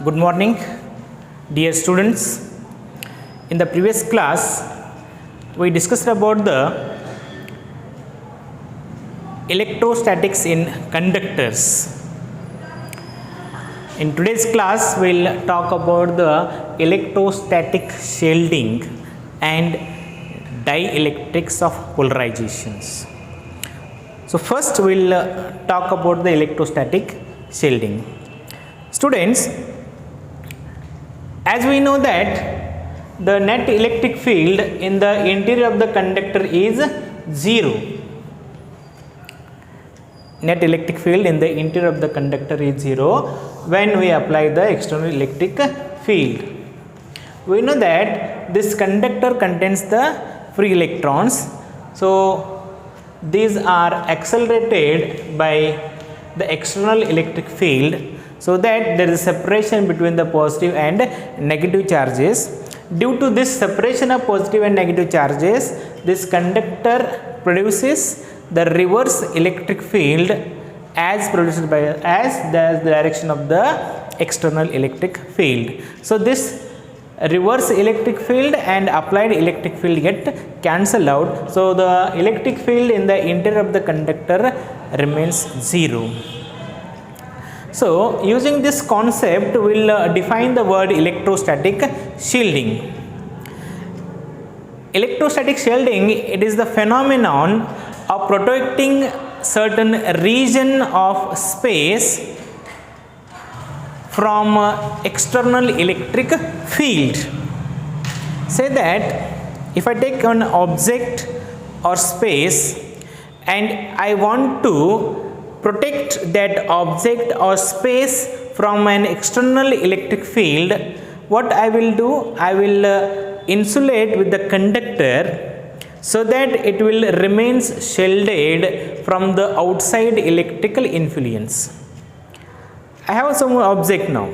Good morning, dear students. In the previous class, we discussed about the electrostatics in conductors. In today's class, we'll talk about the electrostatic shielding and dielectrics of polarizations. So first, we'll talk about the electrostatic shielding. Students, as we know that the net electric field in the interior of the conductor is 0. Net electric field in the interior of the conductor is 0 when we apply the external electric field. We know that this conductor contains the free electrons. So these are accelerated by the external electric field, so that there is separation between the positive and negative charges. Due to this separation of positive and negative charges, this conductor produces the reverse electric field as produced by the direction of the external electric field. So this reverse electric field and applied electric field get cancelled out. So the electric field in the interior of the conductor remains 0. So using this concept, we will define the word electrostatic shielding. Electrostatic shielding, it is the phenomenon of protecting certain region of space from external electric field. Say that if I take an object or space and I want to protect that object or space from an external electric field, what I will do? I will insulate with the conductor so that it will remain shielded from the outside electrical influence. I have some object now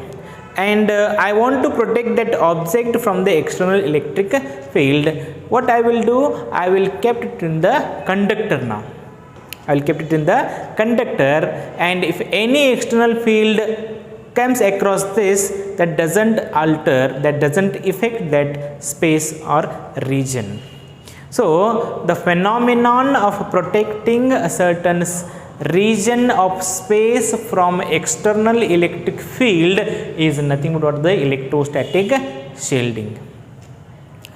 and I want to protect that object from the external electric field. What I will do? I will keep it in the conductor now. I will keep it in the conductor, and if any external field comes across this, that doesn't alter, that doesn't affect that space or region. So the phenomenon of protecting a certain region of space from external electric field is nothing but the electrostatic shielding.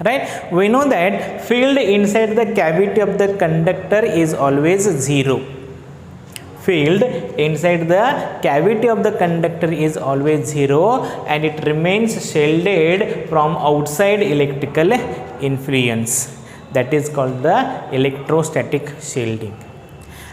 Right? We know that field inside the cavity of the conductor is always 0. Field inside the cavity of the conductor is always 0 and it remains shielded from outside electrical influence. That is called the electrostatic shielding.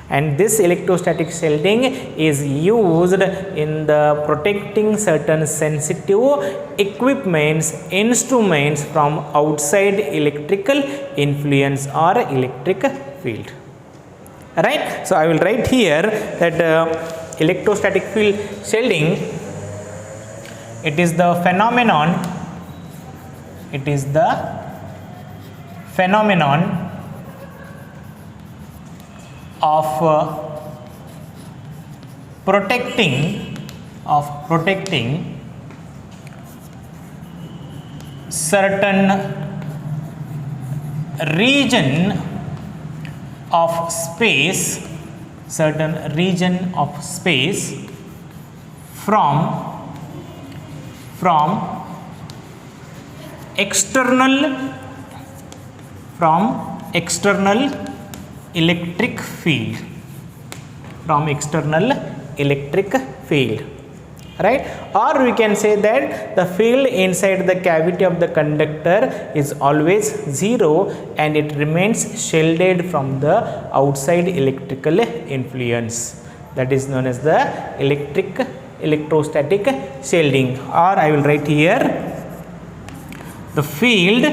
And this electrostatic shielding is used in the protecting certain sensitive equipments, instruments from outside electrical influence or electric field. Right? So I will write here that electrostatic field shielding, it is the phenomenon of protecting certain region of space, from external electric field, right? Or we can say that the field inside the cavity of the conductor is always 0 and it remains shielded from the outside electrical influence. That is known as the electrostatic shielding. Or I will write here the field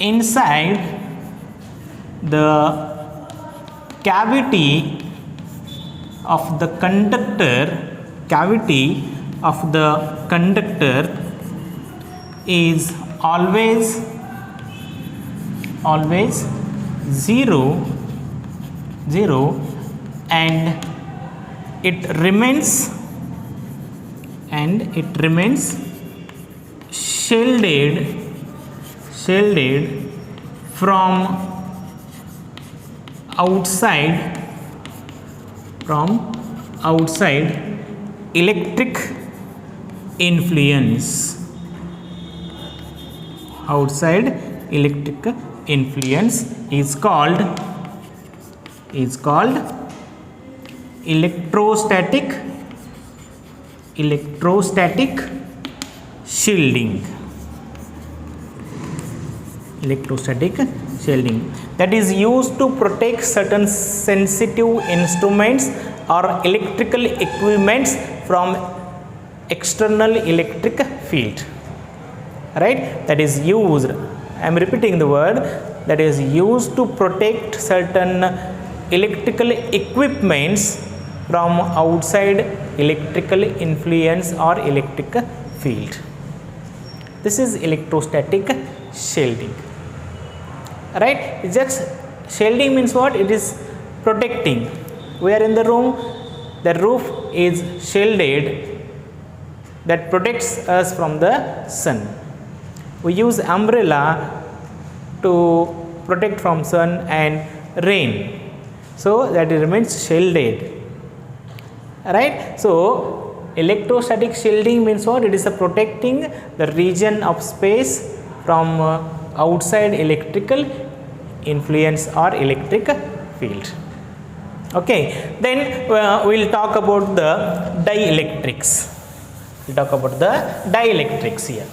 inside the cavity of the conductor is always 0 and it remains shielded from outside electric influence. Outside electric influence is called electrostatic shielding. Electrostatic shielding, that is used to protect certain sensitive instruments or electrical equipments from external electric field. Right, that is used, I am repeating the word, that is used to protect certain electrical equipments from outside electrical influence or electric field. This is electrostatic shielding. Right, it's just shielding means what? It is protecting. We are in the room, the roof is shielded, that protects us from the sun. We use umbrella to protect from sun and rain, so that it remains shielded. Right, so electrostatic shielding means what? It is a protecting the region of space from outside electrical influence or electric field. Okay, then we will talk about the dielectrics. We will talk about the dielectrics here.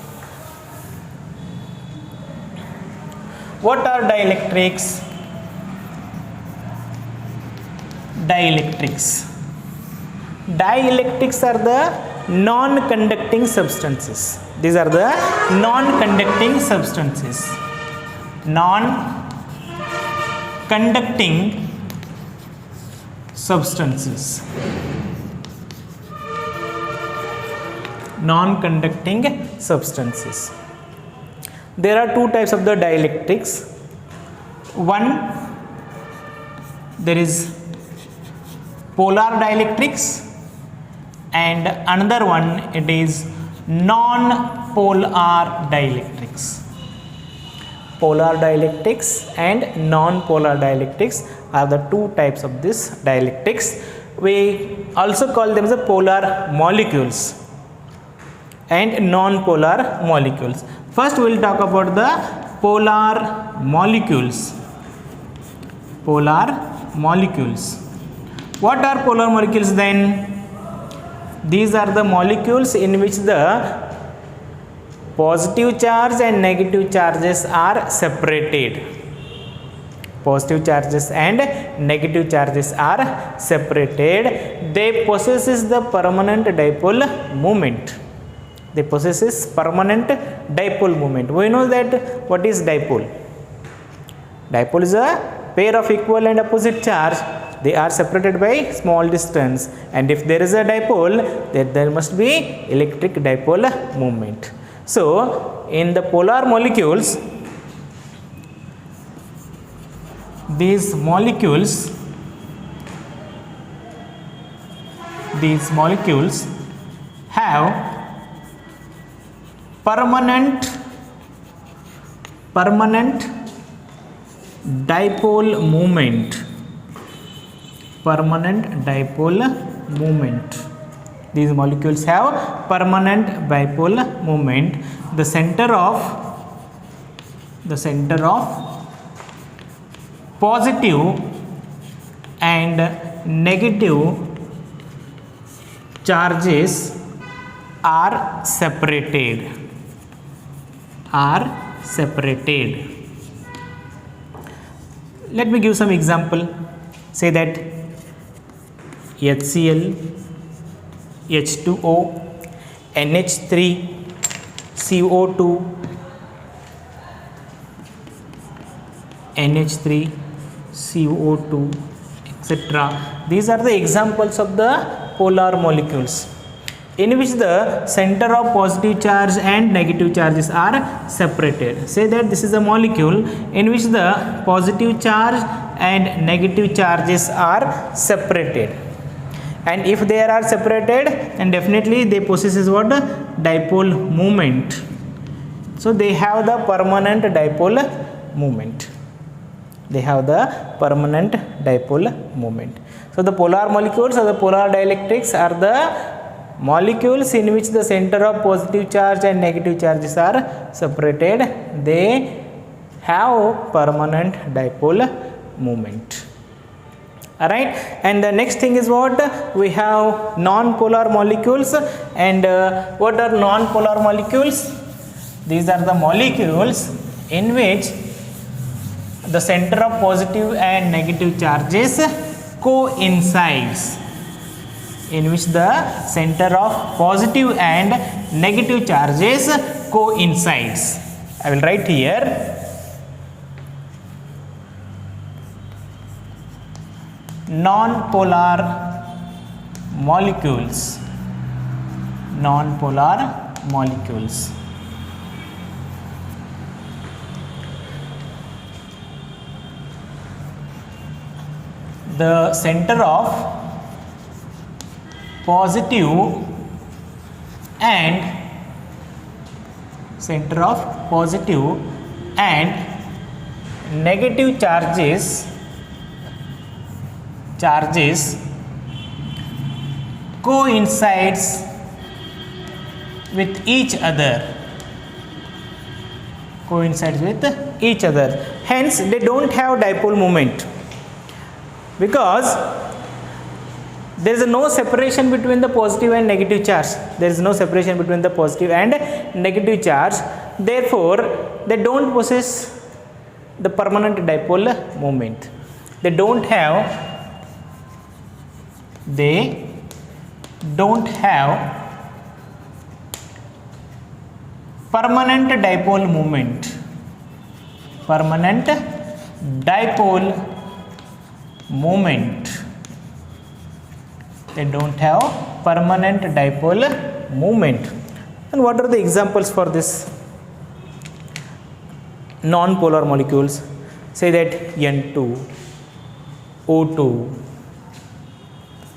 What are dielectrics? Dielectrics are the non-conducting substances. These are the non-conducting substances. Non-conducting substances. Non-conducting substances. There are two types of the dielectrics. One, there is polar dielectrics, and another one, it is non-polar dielectrics. Polar dielectrics and non-polar dielectrics are the two types of this dielectrics. We also call them the polar molecules and non-polar molecules. First we will talk about the polar molecules. Polar molecules. What are polar molecules then? These are the molecules in which the positive charge and negative charges are separated. Positive charges and negative charges are separated. They possesses the permanent dipole moment. They possesses permanent dipole moment. We know that what is dipole? Dipole is a pair of equal and opposite charge. They are separated by small distance, and if there is a dipole, then there must be electric dipole moment. So in the polar molecules, these molecules have permanent dipole moment. Permanent dipole moment. These molecules have permanent dipole moment. The center of positive and negative charges are separated. Let me give some example. Say that HCl, H2O, NH3, CO2, NH3, CO2, etc. These are the examples of the polar molecules in which the center of positive charge and negative charges are separated. Say that this is a molecule in which the positive charge and negative charges are separated. and if they are separated, then definitely they possesses what? Dipole moment. So they have the permanent dipole moment. They have the permanent dipole moment. So the polar molecules or the polar dielectrics are the molecules in which the center of positive charge and negative charges are separated. They have permanent dipole moment. Alright, and the next thing is what? We have non-polar molecules. And what are non-polar molecules? These are the molecules in which the center of positive and negative charges coincides. In which the center of positive and negative charges coincides. I will write here. Non-polar molecules. Non-polar molecules. The center of positive and negative charges coincides with each other. Hence they don't have dipole moment, because there is no separation between the positive and negative charge. Therefore they don't possess the permanent dipole moment. They don't have permanent dipole moment. They don't have permanent dipole moment. And what are the examples for this non-polar molecules? Say that N2, O2.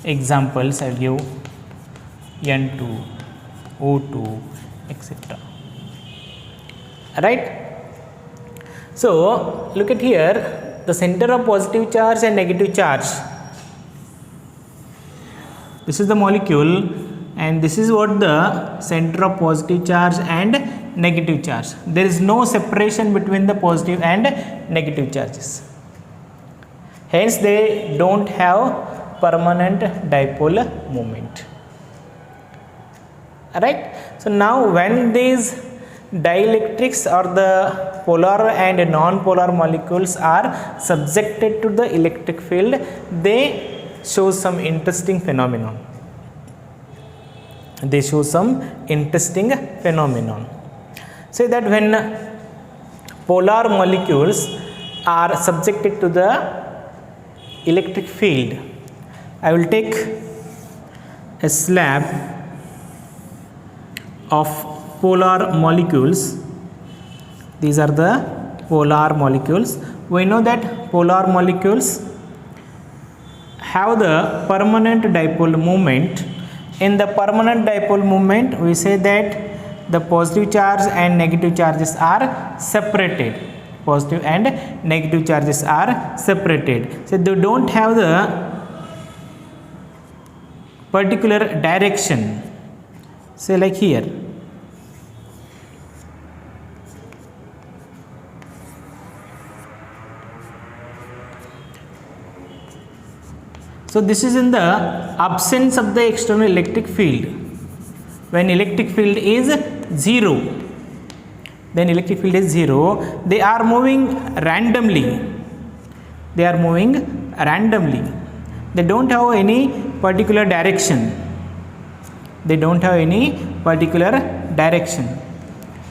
Examples I will give: N2, O2, etc. Right? So look at here, the center of positive charge and negative charge. This is the molecule, and this is what the center of positive charge and negative charge. There is no separation between the positive and negative charges. Hence they don't have permanent dipole moment. Alright. So now when these dielectrics or the polar and non-polar molecules are subjected to the electric field, they show some interesting phenomenon. Say that when polar molecules are subjected to the electric field, I will take a slab of polar molecules. These are the polar molecules. We know that polar molecules have the permanent dipole moment. In the permanent dipole moment, we say that the positive charge and negative charges are separated. So they don't have the particular direction. Say like here. So this is in the absence of the external electric field. When electric field is zero, they are moving randomly. They don't have any particular direction.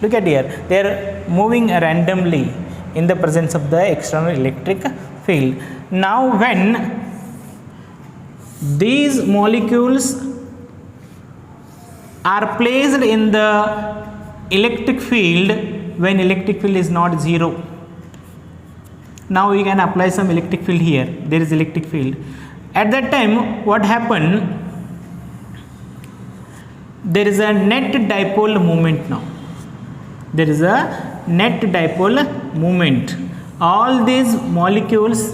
Look at here. They are moving randomly in the presence of the external electric field. Now when these molecules are placed in the electric field, when electric field is not zero, now we can apply some electric field here. There is electric field. At that time, what happened? there is a net dipole moment now. There is a net dipole moment. All these molecules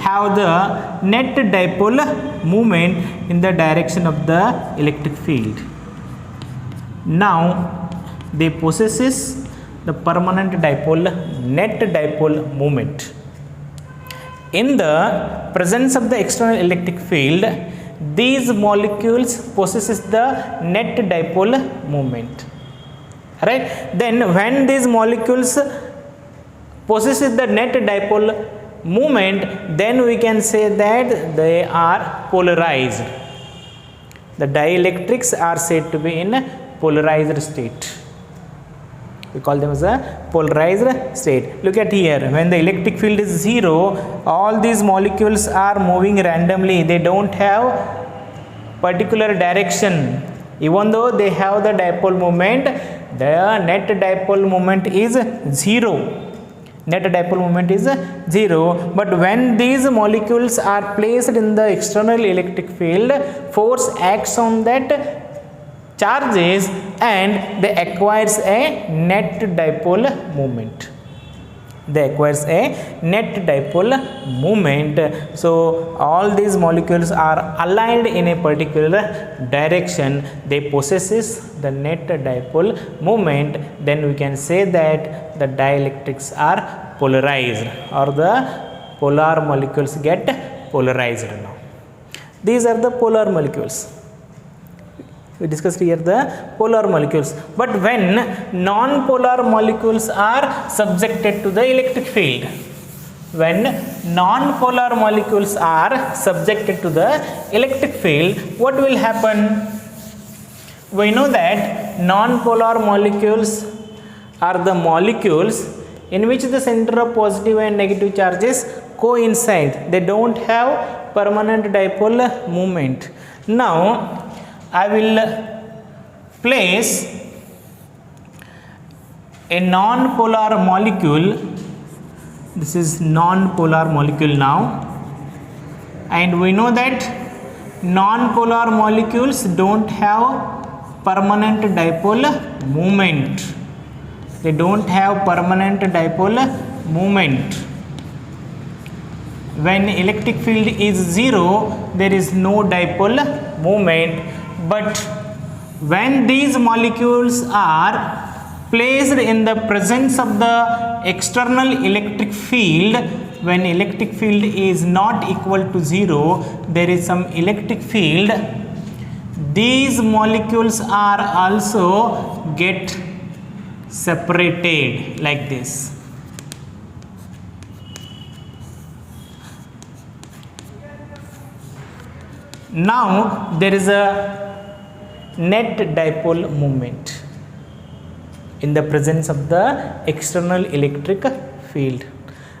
have the net dipole moment in the direction of the electric field. Now they possesses the permanent dipole, net dipole moment. In the presence of the external electric field, these molecules possesses the net dipole moment. Right? Then when these molecules possesses the net dipole moment, then we can say that they are polarized. The dielectrics are said to be in polarized state. We call them as a polarized state. Look at here, when the electric field is 0, all these molecules are moving randomly. They don't have particular direction. Even though they have the dipole moment, the net dipole moment is 0. Net dipole moment is 0. But when these molecules are placed in the external electric field, force acts on that charges and they acquires a net dipole moment. They acquires a net dipole moment. So all these molecules are aligned in a particular direction. They possesses the net dipole moment. Then we can say that the dielectrics are polarized, or the polar molecules get polarized now. These are the polar molecules. We discussed here the polar molecules. But when non-polar molecules are subjected to the electric field, when non-polar molecules are subjected to the electric field, what will happen? We know that non-polar molecules are the molecules in which the center of positive and negative charges coincide. They don't have permanent dipole moment. Now I will place a non-polar molecule. This is non-polar molecule now, and we know that non-polar molecules don't have permanent dipole moment. They don't have permanent dipole moment. When electric field is 0, there is no dipole moment. But when these molecules are placed in the presence of the external electric field, when electric field is not equal to 0, there is some electric field, these molecules are also get separated like this. Now there is a net dipole moment in the presence of the external electric field.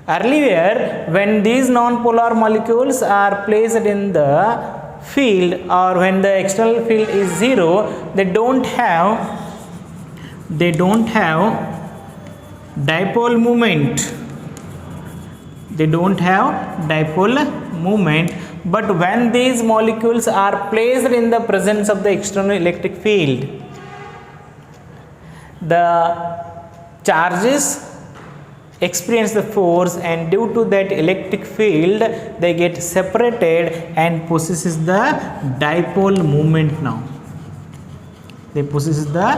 Earlier, when these non-polar molecules are placed in the field, or when the external field is 0, they don't have dipole moment. They don't have dipole moment. But when these molecules are placed in the presence of the external electric field, the charges experience the force, and due to that electric field they get separated and possesses the dipole moment now. They possess the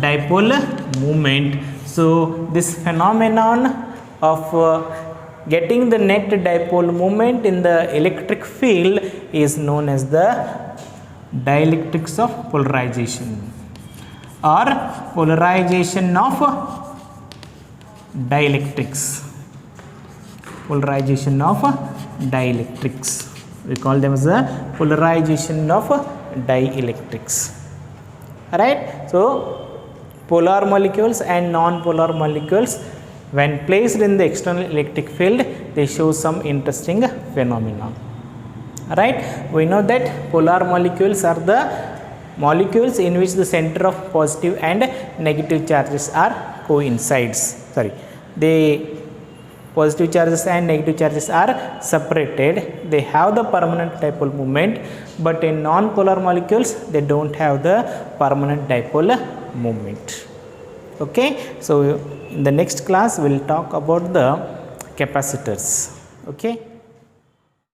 dipole moment. So this phenomenon of getting the net dipole moment in the electric field is known as the dielectrics of polarization, or polarization of dielectrics. Polarization of dielectrics. We call them as the polarization of dielectrics. Alright, so polar molecules and non-polar molecules, when placed in the external electric field, they show some interesting phenomena. Right? We know that polar molecules are the molecules in which the center of positive and negative charges are coincides. They positive charges and negative charges are separated, they have the permanent dipole moment, but in non-polar molecules they don't have the permanent dipole moment. Okay, so in the next class we will talk about the capacitors. Okay.